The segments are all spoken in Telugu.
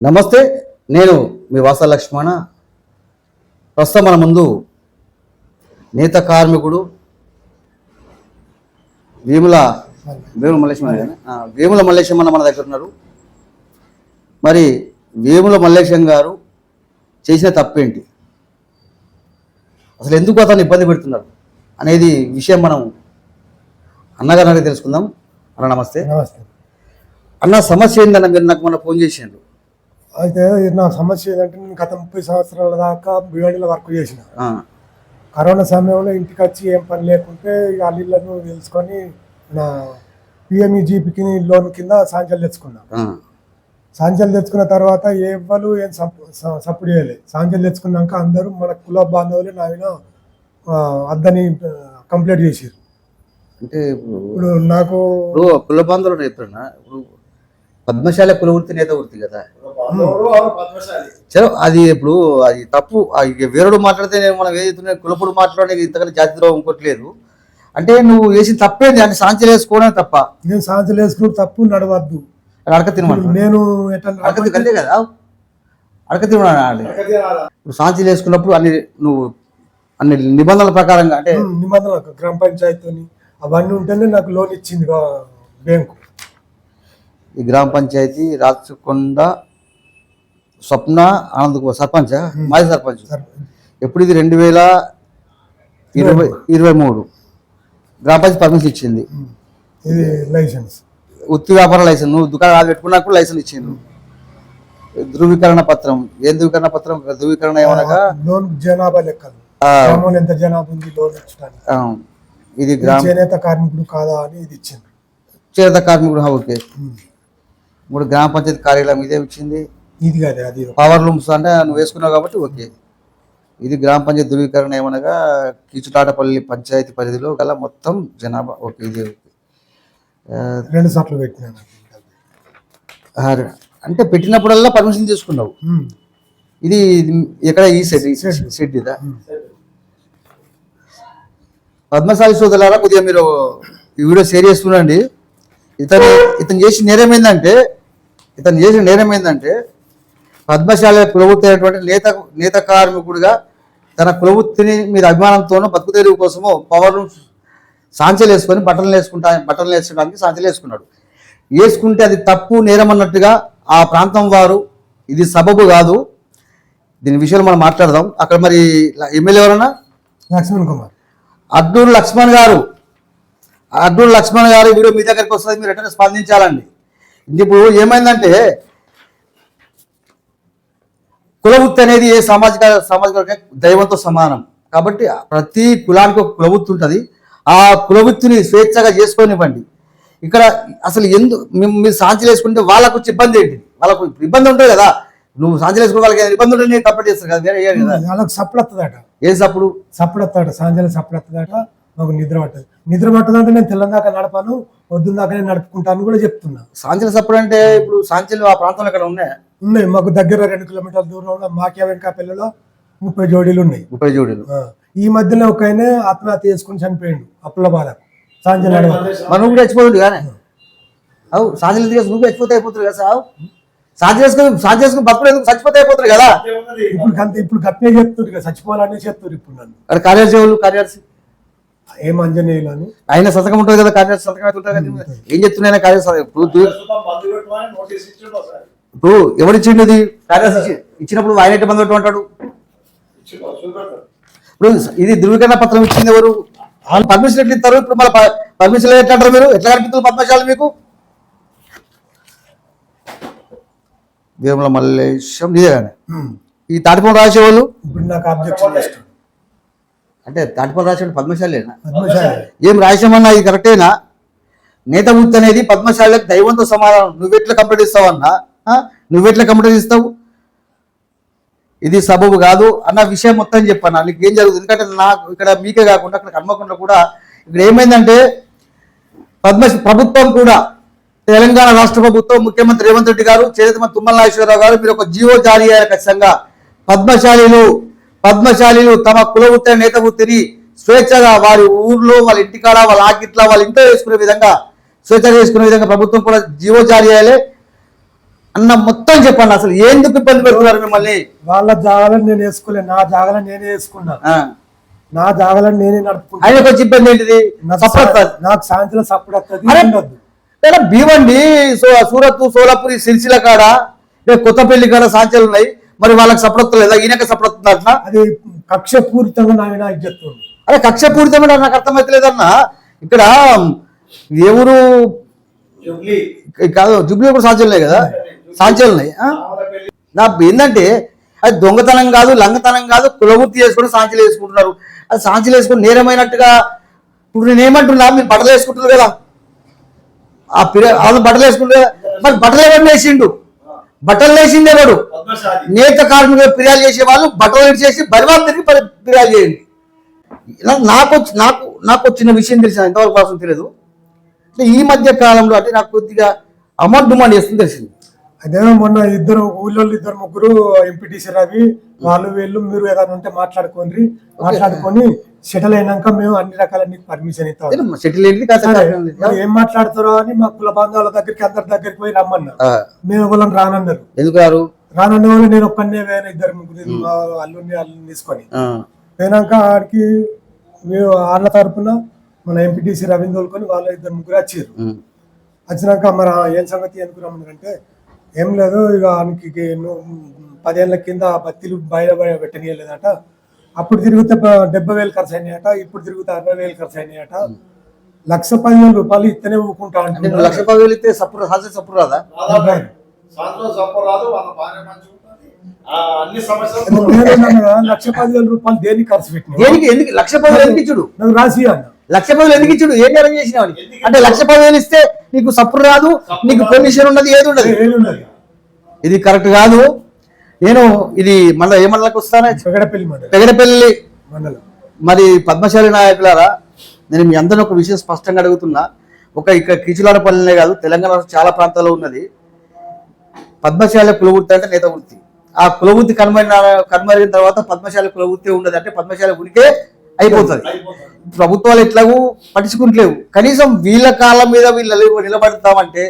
నమస్తే, నేను మీ వాస లక్ష్మణ. ప్రస్తుతం మన ముందు నేత కార్మికుడు వేముల మల్లేశం మన దగ్గర ఉన్నారు. మరి వేముల మల్లేశం గారు చేసిన తప్పేంటి, అసలు ఎందుకు అతను ఇబ్బంది పెడుతున్నారు అనేది విషయం మనం అన్నగారు తెలుసుకుందాం. అన్న నమస్తే. నమస్తే అన్న, సమస్య ఏందన్న? మీరు నాకు మొన్న ఫోన్ చేసిండు. అయితే నా సమస్య ఏంటంటే నేను గత 30 సంవత్సరాల దాకా బివాడీలో వర్క్ చేసిన. కరోనా సమయంలో ఇంటికి వచ్చి ఏం పని లేకుంటే అల్లిళ్ళను తెలుసుకొని నా పిఎంఈజీపీకి లోన్ కింద సాంచలు తెచ్చుకున్నా. సాంచలు తెచ్చుకున్న తర్వాత ఎవ్వరు ఏం సపోర్ట్ చేయలేదు. సాంచలు తెచ్చుకున్నాక అందరూ మన కుల బాంధవులు నా మీద అద్దని కంప్లీట్ చేసారు. అంటే ఇప్పుడు నాకు కుల బాంధవులు ఎప్పుడన్నా పద్మశాలి కుల వృత్తి నేత వృత్తి కదా. చలో, అది ఇప్పుడు అది తప్పు. వేరుడు మాట్లాడితే మనం ఏదైతే కులపుడు మాట్లాడే ఇంతకన్నా జాతి ద్రోహం ఇంకోట్లేదు. అంటే నువ్వు వేసిన తప్పేంది అంటే సాంచలు వేసుకోవడం తప్ప. నేను సాంచలు వేసుకుని తప్పు నడవద్దు, అడక తినమని నేను అంతే కదా. అడక తినమని ఇప్పుడు సాంచలు వేసుకున్నప్పుడు అన్ని నిబంధనల ప్రకారంగా, అంటే నిబంధనలు గ్రామ పంచాయతీ అవన్నీ ఉంటేనే నాకు లోన్ ఇచ్చింది బ్యాంకు. ఈ గ్రామ పంచాయతీ రాచకొండ స్వప్న ఆనంద్ సర్పంచ్, మాజీ సర్పంచ్. ఎప్పుడు ఇది 2023 గ్రామ పంచాయతీ పర్మిషన్ ఇచ్చింది. ఇది లైసెన్స్, వృత్తి వ్యాపార లైసెన్స్. నువ్వు దుకాణాలు పెట్టుకున్నప్పుడు లైసెన్స్ ఇచ్చింది. ధృవీకరణ పత్రం. ఏం ధృవీకరణ పత్రం? ధృవీకరణ ఏమనగా లోన్ జనాభా లెక్కలు, ఎంత జనాభా ఉంది లోన్ ఇచ్చడానికి. ఇది చేనేత కార్మికుడు కాదా అని ఇది ఇచ్చింది. చేనేత కార్మికుడు, ఓకే. ఇప్పుడు గ్రామ పంచాయతీ కార్యాలయం ఇదే ఇచ్చింది. ఇది కాదు, అది పవర్ లూమ్స్ అంటే నువ్వు వేసుకున్నావు కాబట్టి ఓకే. ఇది గ్రామ పంచాయతీ ధృవీకరణ ఏమనగా కీచుటాటపల్లి పంచాయతీ పరిధిలో గల మొత్తం జనాభా, ఓకే. ఇది 2 సార్లు పెట్టినాను. అంటే పెట్టినప్పుడల్లా పర్మిషన్ తీసుకున్నావు. ఇది ఎక్కడ? ఈ సెట్ ఇదా? పద్మశాలి సోదరులారా, కొద్దిగా మీరు ఈ వీడియో షేర్ చేస్తున్నాండి. ఇతను చేసిన నేరం ఏంటంటే పద్మశాలి కులవృత్తి అయినటువంటి నేత కార్మికుడిగా తన కులవృత్తిని మీద అభిమానంతోనూ బతుకు తెరువు కోసము పవర్ సాంచలు వేసుకొని బట్టలు వేసుకోవడానికి సాంచలు వేసుకున్నాడు. వేసుకుంటే అది తప్పు, నేరం అన్నట్టుగా ఆ ప్రాంతం వారు, ఇది సబబు కాదు. దీని విషయంలో మనం మాట్లాడదాం. అక్కడ మరి ఎమ్మెల్యే ఎవరన్నా? లక్ష్మణ్ కుమార్, అడ్డూరు లక్ష్మణ్ గారు వీడియో మీ దగ్గరికి వస్తుంది, మీరు ఎట్లా స్పందించాలండి. ఇప్పుడు ఏమైందంటే కులవృత్తి అనేది ఏ సామాజిక దైవంతో సమానం కాబట్టి ప్రతి కులానికి ఒక కులవృత్తి ఉంటుంది. ఆ కులవృత్తిని స్వేచ్ఛగా చేసుకోనివ్వండి. ఇక్కడ అసలు మీరు సాంచలు వేసుకుంటే వాళ్ళకు ఇబ్బంది ఏంటి? వాళ్ళకు ఇబ్బంది ఉంటుంది కదా. నువ్వు సాంచలు వేసుకుని వాళ్ళకి ఇబ్బంది ఉంటుంది, నేను కంప్లీట్ చేస్తాను కదా. వేరే వాళ్ళకి సప్పుడు వస్తుందట. ఏం సప్పుడు? సప్పుడు వస్తాడ, సాంజలు సప్పుడు వస్తుందట. మాకు నిద్ర పట్టదంటే నేను తెల్లందాకా నడపాను, పొద్దున్నాక నేను నడుపుకుంటాను కూడా చెప్తున్నా. సాంచల సప్పుడు అంటే ఇప్పుడు సాంచలు ఆ ప్రాంతంలో ఇక్కడ ఉన్నాయి. మాకు దగ్గర 2 కిలోమీటర్ల దూరంలో మాకే వెంకాపల్లిలో 30 జోడీలు ఉన్నాయి. 30 జోడీలు. ఈ మధ్యలో ఒక ఆయన ఆత్మహత్య చేసుకుని చనిపోయాడు అప్పుల బాధ. సాంజలు మనం కూడా చచ్చిపోతుంది కానీ అవు సాంజలు నువ్వు చచ్చిపోతే అయిపోతుంది కదా. సావు సాంజలు చేసుకుని బతుకులు ఎందుకు చచ్చిపోతే అయిపోతుంది కదా. ఇప్పుడు గట్నే చెప్తుంది కదా, చచ్చిపోవాలనే చెప్తారు ఇప్పుడు నన్ను. అక్కడ కార్యదర్శి ఏం అంజనేయులు అని ఆయన సంతకం ఉంటుంది కదా, కార్యదర్శి సంతకం ఉంటుంది కదా. ఏం చెప్తున్నాయి కార్యదర్శి? ఇప్పుడు ఎవరిచ్చిండు? ఇది కార్యదర్శి ఇచ్చినప్పుడు ఆయన ఎట్టి మంది ఉంటాడు. ఇప్పుడు ఇది ధృవీకరణ పత్రం ఇచ్చింది ఎవరు? వాళ్ళు పర్మిషన్ ఎట్లా ఇస్తారు? ఇప్పుడు మళ్ళీ పర్మిషన్ ఎట్లా అంటారు మీరు? ఎట్లా కనిపిస్తుంది పద్మశాలి మీకు? వేముల మల్లేశం నిజంగానే ఈ తాటిపూడి రాసేవాళ్ళు ఇప్పుడు నాకు అబ్జెక్షన్ అంటే తాటిపూడి రాసేవాళ్ళు పద్మశాలేనా? ఏం రాసామన్నా ఇది కరెక్టేనా? నేత వృత్తి అనేది పద్మశాలకు దైవంతో సమాధానం. నువ్వెట్లా కంప్లీట్ ఇస్తావన్నా? నువ్వెట్లా కంప్లీట్ ఇస్తావు? ఇది సబబు కాదు అన్న విషయం మొత్తం చెప్పన్నా. నీకు ఏం జరుగుతుంది? ఎందుకంటే నాకు ఇక్కడ మీకే కాకుండా అక్కడ హన్మకొండలో కూడా ఇక్కడ ఏమైందంటే ప్రభుత్వం కూడా, తెలంగాణ రాష్ట్ర ప్రభుత్వం, ముఖ్యమంత్రి రేవంత్ రెడ్డి గారు, చేనేత మంత్రి తుమ్మల నాగేశ్వరరావు గారు మీరు ఒక జీవో జారీ అయ్యారు. ఖచ్చితంగా పద్మశాలీలు తమ కులవృత్తి నేత వృత్తిని స్వేచ్ఛగా వారి ఊర్లో, వాళ్ళ ఇంటికాడ, వాళ్ళ ఆకిట్ల, వాళ్ళ ఇంట్లో వేసుకునే విధంగా, స్వేచ్ఛగా వేసుకునే విధంగా ప్రభుత్వం కూడా జీవో జారీ చేయాలి. అన్న మొత్తం చెప్పండి, అసలు ఎందుకు ఇబ్బంది పెడుతున్నారు మిమ్మల్ని? వాళ్ళ జాగాలను నేను వేసుకోలే, నా జాగాలను నేనే వేసుకున్నా, నా జాగాలను నేనే నడుపుకుంటా. ఆయనకు వచ్చి ఇబ్బంది ఏంటిది? నాకు సాయంత్రం సప్పుడు వస్తుంది. భీమండి, సూరత్, సోలాపూర్, సిరిసిల్ల కాడ, కొత్తపల్లి కాడ సాంచలు ఉన్నాయి, మరి వాళ్ళకి సపోర్ట్ లేదా? ఈయనక సపోర్ట్ వస్తుంది అట్లా? అది కక్ష పూరితంగా నాకు చెప్తుంది. అరే కక్ష పూరితమైన నాకు అర్థమైతలేదన్నా. ఇక్కడ ఎవరు కాదు, జుబ్లీ కూడా సాంచలు ఉన్నాయి కదా, సాంచలు ఉన్నాయి. నాకు ఏంటంటే అది దొంగతనం కాదు, లంగతనం కాదు, కులవృత్తి చేసుకుని సాంచలు వేసుకుంటున్నారు. అది సాంచలు వేసుకుని నేరమైనట్టుగా ఇప్పుడు నేను ఏమంటున్నా, మీరు బట్టలు వేసుకుంటున్నారు కదా, బట్టలు వేసుకుంటే మరి బట్టలు ఎవరు వేసిండు? బట్టలు వేసిందే వాడు. నేత కార్మికులు ఫిర్యాదు చేసే వాళ్ళు బట్టలు వేసేసి బరివాళ్ళు తిరిగి ఫిర్యాదు చేయండి. నాకు వచ్చిన విషయం తెలిసిన ఎంతవరకు కోసం తెలియదు. ఈ మధ్య కాలంలో అంటే నాకు కొద్దిగా అమౌంట్ డిమాండ్ చేస్తుంది తెలిసింది. అదే మొన్న ఊళ్ళో ఇద్దరు ముగ్గురు ఎంపీటీసీ రవి వాళ్ళు వీళ్ళు మీరు ఏదైనా ఉంటే మాట్లాడుకొని సెటిల్ అయినాక మేము అన్ని రకాల పర్మిషన్ ఇస్తాం. సెటిల్ ఏం మాట్లాడుతారో అని మా కుల బంధువుల దగ్గరికి అందరి దగ్గరికి పోయి రమ్మన్నా. మేము వాళ్ళని రానన్నారు. ఎందుకు రానన్న వాళ్ళు నేను ఒక్కనే వేరే ఇద్దరు ముగ్గురు అల్లుని తీసుకొని పోయినాక ఆడికి మేము వాళ్ళ తరఫున మన ఎంపీటీసీ రవిని తోలుకొని వాళ్ళ ఇద్దరు ముగ్గురు వచ్చారు. వచ్చినాక మరి ఏం సంగతి అనుకున్నామంటే ఏం లేదు, ఇక ఆయనకి 10 ఏళ్ల కింద బత్తీలు బయట పెట్టనీయలేదట. అప్పుడు తిరిగితే 70,000 ఖర్చు అయినాయట, ఇప్పుడు తిరిగితే 60,000 ఖర్చు అయినాయట. 1,10,000 రూపాయలు ఇస్తేనే ఊరుకుంటా అంటే 1,10,000 ఇస్తే సప్పుడు రాదా? 1,10,000 రూపాయలు దేనికి ఖర్చు పెట్టిన? ఎందుకు 1,10,000 ఎందుకు ఇచ్చుడు? నాకు రాసి అన్న 1,10,000 ఎందుకు ఇచ్చుడు? ఏం నేరం చేసినావు అంటే 1,10,000 ఇస్తే నీకు సప్పుడు రాదు, నీకు పర్మిషన్ ఉన్నది, ఏది ఉండదు. ఇది కరెక్ట్ కాదు. నేను ఇది మళ్ళీ ఏ మండలకు వస్తానా? పెగడపల్లి మండలం. మరి పద్మశాలి నాయకులారా, నేను మీ అందరిని ఒక విషయం స్పష్టంగా అడుగుతున్నా. ఇక్కడ కిచులారపల్లినే కాదు, తెలంగాణ చాలా ప్రాంతాల్లో ఉన్నది పద్మశాలి కులవృత్తి అంటే నేత వృత్తి. ఆ కులవృత్తి కనుమరిగిన తర్వాత పద్మశాలి కులవృత్తి ఉండదు, అంటే పద్మశాలి ఉనికే అయిపోతుంది. ప్రభుత్వాలు ఎట్లాగూ పట్టించుకుంటలేవు. కనీసం వీళ్ళ కాళ్ళ మీద వీళ్ళు నిలబడతామంటే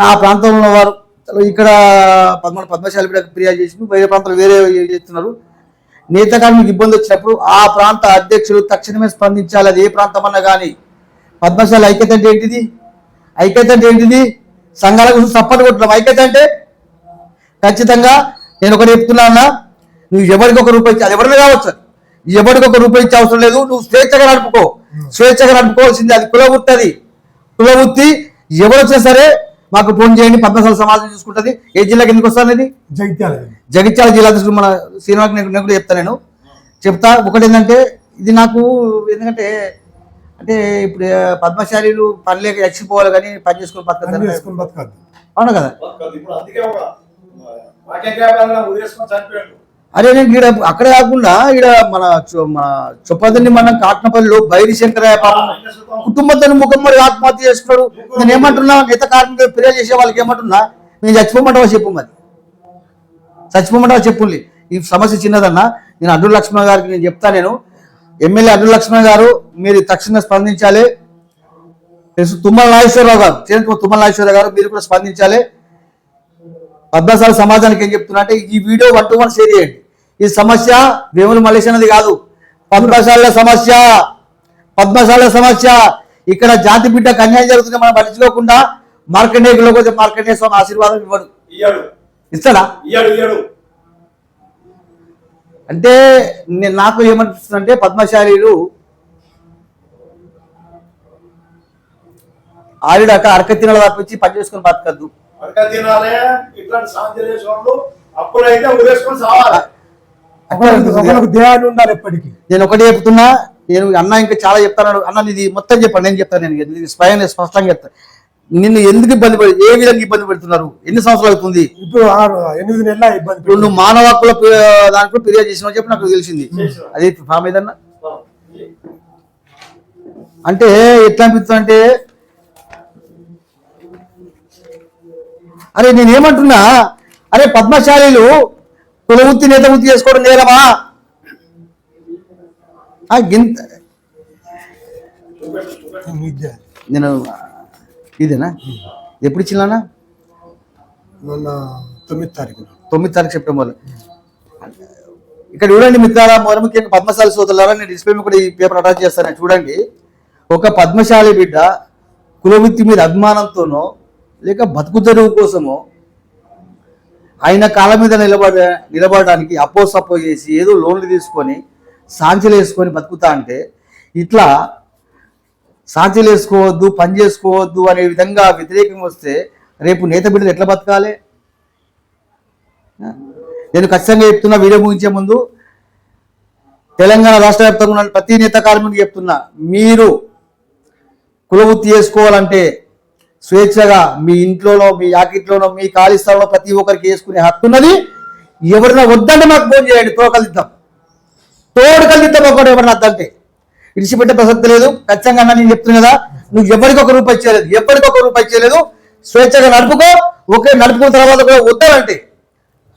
ఆ ప్రాంతంలో వారు ఇక్కడ పద్మశాలి ఫిర్యాదు చేసి వేరే ప్రాంతాలు వేరే చేస్తున్నారు. నేత కార్మికులకు ఇబ్బంది వచ్చినప్పుడు ఆ ప్రాంత అధ్యక్షులు తక్షణమే స్పందించాలి. అది ఏ ప్రాంతం అన్నా కానీ. పద్మశాలి ఐక్యత అంటే ఏంటిది? ఐక్యత అంటే ఏంటిది? సంఘాలకు సపోర్ట్ కొట్టడం ఐక్యత అంటే. ఖచ్చితంగా నేను ఒకటి చెప్తున్నా అన్నా, నువ్వు ఎవరికి ఒక రూపాయి ఇచ్చి, అది ఎవరిని కావచ్చు, ఎవరికి ఒక రూపాయి ఇచ్చే అవసరం లేదు. నువ్వు స్వేచ్ఛగా నడుపుకోవాల్సింది. అది కులవృత్తి. అది కులవృత్తి. ఎవరు వచ్చినా సరే మాకు ఫోన్ చేయండి, పద్మశాలి సమాజం చూసుకుంటుంది. ఏ జిల్లాకి ఎందుకు వస్తాను? ఇది జగిత్యాల జిల్లా దృష్టి మన శ్రీనివాస్ నేను కూడా చెప్తా. ఒకటి ఏంటంటే ఇది నాకు ఎందుకంటే అంటే ఇప్పుడు పద్మశాలీలు పని లేక చచ్చిపోవాలి కానీ పని చేసుకుని బతకదు. అవును కదా? అరే నేను ఈడ అక్కడే కాకుండా ఈడ మన చొప్పదండి మనం కాట్నపల్లిలో బైరి శంకరయ్య పాపం కుటుంబంతో ముఖం మరి ఆత్మహత్య చేసుకున్నాడు. నేను ఏమంటున్నా, నేత కార్మికులు ఫిర్యాదు చేసే వాళ్ళకి ఏమంటున్నా, నేను చచ్చిపోమంటావా చెప్పు, మరి చచ్చిపోమంటావా చెప్పుండి. ఈ సమస్య చిన్నదన్నా. నేను అడ్డు లక్ష్మణ్ గారికి నేను చెప్తా, నేను ఎమ్మెల్యే అడ్డు లక్ష్మణ్ గారు మీరు తక్షణంగా స్పందించాలి. తుమ్మల నాగేశ్వరరావు గారు, తుమ్మల నాగేశ్వరరావు గారు మీరు కూడా స్పందించాలి. పద్మశాలి సమాజానికి ఏం చెప్తున్నా అంటే ఈ వీడియో 1-to-1 షేర్ చేయండి. ఈ సమస్య వేముల మలేష్ అన్నది కాదు, పద్మశాల సమస్య. పద్మశాల సమస్య. ఇక్కడ జాతి బిడ్డకు అన్యాయం జరుగుతుంది, మనం పట్టించుకోకుండా మార్కండేయులకు వచ్చే మార్కండేయ స్వామి ఆశీర్వాదం ఇవ్వడు, ఇస్తాడా? అంటే నాకు ఏమనిపిస్తుందంటే పద్మశాలీలు ఆవిడక అరక తినలు తప్పించి పని చేసుకుని బతకద్దు. నేను ఒకటి చెప్తున్నా, నేను అన్న ఇంకా చాలా చెప్తాను అన్న, ఇది మొత్తం చెప్పండి, నేను చెప్తాను, నేను స్పష్టంగా చెప్తాను. నిన్ను ఎందుకు ఇబ్బంది పడి, ఏ విధంగా ఇబ్బంది పెడుతున్నారు, ఎన్ని సంవత్సరాలు అవుతుంది? ఇప్పుడు 8 నెలల ఇబ్బంది. ఇప్పుడు నువ్వు మానవ హక్కుల దాంట్లో ఫిర్యాదు చేసినావు చెప్పి నాకు తెలిసింది. అది ఫామ్ ఏదన్నా అంటే ఎట్లా అనిపిస్తుంది అంటే, అరే నేనేమంటున్నా, అరే పద్మశాలీలు కులవృత్తి నేత వృత్తి చేసుకోవడం నేరమా? నేను ఇదేనా ఎప్పుడు ఇచ్చినా మొన్న 9వ తారీఖున 9వ తారీఖు సెప్టెంబర్. ఇక్కడ చూడండి మిత్రారా, మరి ముఖ్యంగా పద్మశాలి సోదరులారా, నేను డిస్ప్లే మీద కూడా ఈ పేపర్ అటాచ్ చేస్తాను. చూడండి, ఒక పద్మశాలి బిడ్డ కులవృత్తి మీద అభిమానంతోనో లేక బతుకు తెరువు కోసమో ఆయన కాళ్ళ మీద నిలబడడానికి అప్పో సప్పో చేసి ఏదో లోన్లు తీసుకొని సాంచలు వేసుకొని బతుకుతా అంటే, ఇట్లా సాంచలు వేసుకోవద్దు, పని చేసుకోవద్దు అనే విధంగా వ్యతిరేకంగా వస్తే రేపు నేత బిడ్డలు ఎట్లా బతకాలి? నేను ఖచ్చితంగా చెప్తున్నా, వీడియో ముగించే ముందు తెలంగాణ రాష్ట్ర వ్యాప్తంగా ఉన్న ప్రతి నేత కార్మికుడికి చెప్తున్నా, మీరు కులవృత్తి చేసుకోవాలంటే స్వేచ్ఛగా మీ ఇంట్లోనో మీ యాకిట్లోనో మీ ఖాళీ స్థలంలో ప్రతి ఒక్కరికి వేసుకునే హక్కు ఉన్నది. ఎవరైనా వద్దంటే మాకు ఫోన్ చేయండి, తోడుకలిద్దాం ఒకటి ఎవరైనా వద్దంటే. ఇడిచిపెట్టే ప్రసక్తి లేదు. ఖచ్చితంగా నేను చెప్తున్నా కదా, నువ్వు ఎవరికి ఒక రూపాయి చేయలేదు, స్వేచ్ఛగా నడుపుకో. ఓకే, నడుపుకున్న తర్వాత కూడా వద్దాలంటే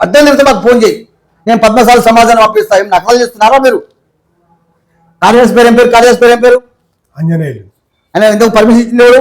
అర్థం లేకపోతే మాకు ఫోన్ చేయి, నేను పద్మశాలి సమాజాన్ని పంపిస్తాను. నకలు చేస్తున్నారా మీరు? కార్యదర్శి పేరు ఏం పేరు? ఆంజనేయులు. ఆయన ఇంతకు పర్మిషన్ ఇచ్చింది ఎవరు?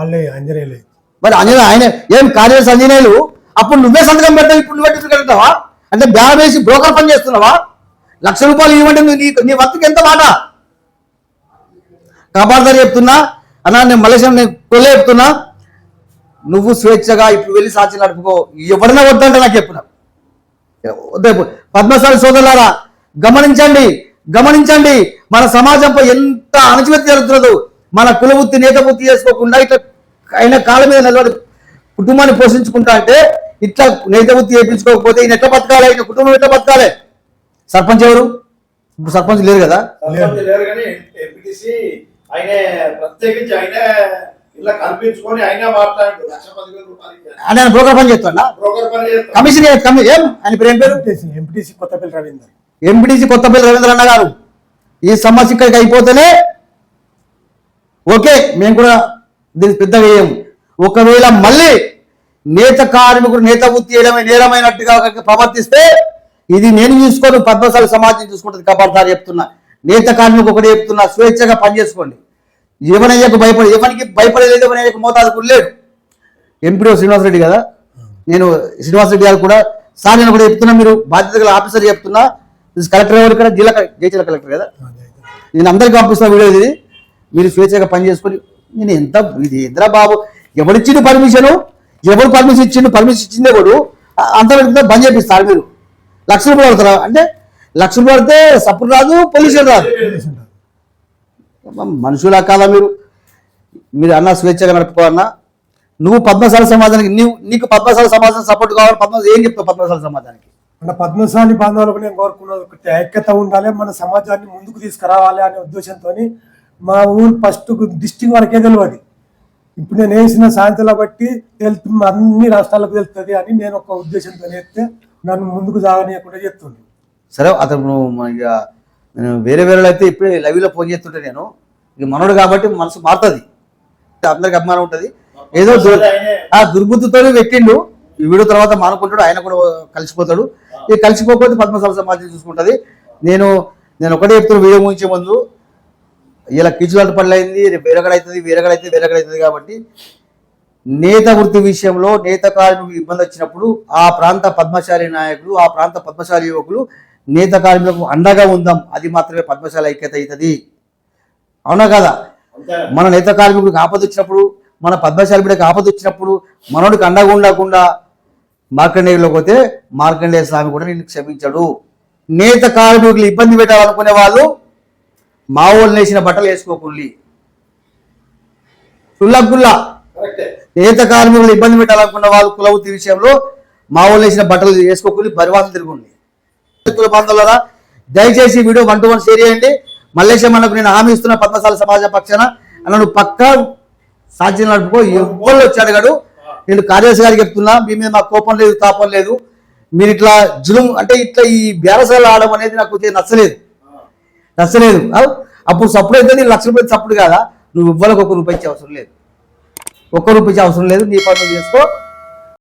ఆంజనేయులు. మరి ఆయన ఏం కార్యదర్శి ఆంజనేయులు? అప్పుడు నువ్వే సంతకం పెడతావు, ఇప్పుడు నువ్వే పెడతావా? అంటే బ్యాగ్ వేసి బ్రోకర్ పని చేస్తున్నావా? ₹1,00,000 ఇవ్వండి, నీ వర్తకి ఎంత మాట? కాపాడతారు చెప్తున్నా అన్నా, నేను మలేషియా కొల్లే చెప్తున్నా, నువ్వు స్వేచ్ఛగా ఇప్పుడు వెళ్ళి సాక్షి నడుపుకో. ఎవరైనా వద్దంటే నాకు చెప్పున్నా. పద్మశాలి సోదరులారా, గమనించండి మన సమాజంపై ఎంత అణచివేత జరుగుతున్నదో. మన కులవృత్తి నేత వృత్తి చేసుకోకుండా ఇట్లా ఆయన కాళ్ళ మీద నిలబడి కుటుంబాన్ని పోషించుకుంటా అంటే, ఇట్లా నేత వృత్తి చేయించుకోకపోతే ఈయన ఎట్లా బతకాలి? ఈయన కుటుంబం ఎట్లా బతకాలి? సర్పంచ్ ఎవరు? ఇప్పుడు సర్పంచ్ లేరు కదా. ఆయన బ్రోకర్ పని చేస్తున్నా, కమిషన్ ఏం ఆయన పేరు? ఏం పేరు? ఎంపీటీసీ కొత్తపల్లి రవీంద్ర అన్న గారు. ఈ సమస్య ఇక్కడికి అయిపోతేనే ఓకే, మేము కూడా దీన్ని పెద్దగా వేయము. ఒకవేళ మళ్ళీ నేత కార్మికుడు నేత వృత్తి చేయడమే నేరమైనట్టుగా ప్రవర్తిస్తే ఇది నేను చూసుకోను, పద్మశాలి సమాజం చూసుకుంటుంది. కాపాడతారు చెప్తున్నా, నేత కార్మికుడు ఒకటి చెప్తున్నా, స్వేచ్ఛగా పనిచేసుకోండి. ఎవరికి భయపడలేదు, ఎవరయ్యకు మోతాదుకు లేడు. ఎంపీడీ శ్రీనివాసరెడ్డి కదా, నేను శ్రీనివాసరెడ్డి గారు కూడా సార్ నేను కూడా చెప్తున్నా, మీరు బాధ్యత గల ఆఫీసర్ చెప్తున్నా, కలెక్టర్ ఎవరు ఇక్కడ? జయచల కలెక్టర్ కదా, నేను అందరికీ పంపిస్తున్నా వీడియో. ఇది మీరు స్వేచ్ఛగా పని చేసుకొని, నేను ఇది ఎంద్రా బాబు, ఎవరిచ్చిండు పర్మిషన్ ఇచ్చింది ఎవడు? అంత బంద్ చేపిస్తారు. మీరు ₹1,00,000 పడతారా అంటే? ₹1,00,000 పడితే సప్పుడు రాదు, పొల్యూషన్ రాదు. మనుషులా కాదా మీరు అన్న స్వేచ్ఛగా నడుపుకోవాలన్నా? నువ్వు పద్మశాలి సమాజానికి నీకు పద్మశాలి సమాజం సపోర్ట్ కావాలి. ఏం చెప్తావు పద్మశాలి సమాజానికి? మన పద్మశాలి బాంధవులకు నేను కోరుకున్నది ఒకటి, ఐక్యత ఉండాలి, మన సమాజాన్ని ముందుకు తీసుకురావాలి అనే ఉద్దేశంతో మా ఊరు ఫస్ట్ డిస్ట్రిక్ట్ వరకే తెలియదు. ఇప్పుడు నేను వేసిన సాయంత్రాల బట్టి అన్ని రాష్ట్రాలకు తెలుస్తుంది అని నేను ఒక ఉద్దేశంతో వేస్తే నన్ను ముందుకు సాగనీయకుండా చెప్తుంది. సరే, అతను ఇక నేను వేరే అయితే ఇప్పుడే లైవ్లో ఫోన్ చేస్తుంటే నేను ఇక మనోడు కాబట్టి మనసు మారుతుంది, అందరికి అభిమానం ఉంటుంది. ఏదో దుర్బుద్ధితో పెట్టిండు. ఈ వీడియో తర్వాత మానుకుంటాడు, ఆయన కూడా కలిసిపోతాడు. ఇక కలిసిపోకపోతే పద్మశాలి సమాజం చూసుకుంటుంది. నేను ఒకటే చెప్తున్నా, వీడియో ముగించే ముందు, ఇలా కిచులాట పనులు అయింది, వేరగడైతుంది కాబట్టి నేత వృత్తి విషయంలో నేత కార్మికులకు ఇబ్బంది వచ్చినప్పుడు ఆ ప్రాంత పద్మశాలి నాయకులు, ఆ ప్రాంత పద్మశాలి యువకులు నేత కార్మికులకు అండగా ఉందాం. అది మాత్రమే పద్మశాలి ఐక్యత అవుతుంది. అవునా కదా? మన నేత కార్మికుడికి ఆపద వచ్చినప్పుడు, మన పద్మశాలి బిడ్డకి ఆపద వచ్చినప్పుడు మనోడికి అండగా ఉండకుండా మార్కండేయులోకి పోతే మార్కండేయ స్వామి కూడా నిన్ను క్షమించడు. నేత కార్మికులు ఇబ్బంది పెట్టాలనుకునే వాళ్ళు మా వాళ్ళు వేసిన బట్టలు వేసుకోకుండా, సుల్లగుల్లా నేత కార్మికులు ఇబ్బంది పెట్టాలనుకున్న వాళ్ళు కులవృత్తి విషయంలో మా వాళ్ళు వేసిన బట్టలు వేసుకోకుండా పరివాసం తిరుగుండి. బాంధవులారా, దయచేసి వీడియో 1 to 1 షేర్ చేయండి. మల్లేశం అన్నకు నేను హామీ ఇస్తున్న పద్మశాలి సమాజం పక్షాన, అన్న నువ్వు పక్కా సాధ్యం నడుపుకో. ఎవరు వచ్చి అడగడు. నేను కార్యదర్శి గారికి చెప్తున్నా, మీ మీద మాకు కోపం లేదు, తాపం లేదు. మీరు ఇట్లా జులుం అంటే ఇట్లా ఈ బేరసాలు ఆడడం అనేది నాకు నచ్చలేదు. అప్పుడు సప్పుడు అయితే ₹1,00,000 సప్పుడు కాదా? నువ్వు ఇవ్వలకు ₹1 ఇచ్చే అవసరం లేదు, నీ పనులు చేసుకో.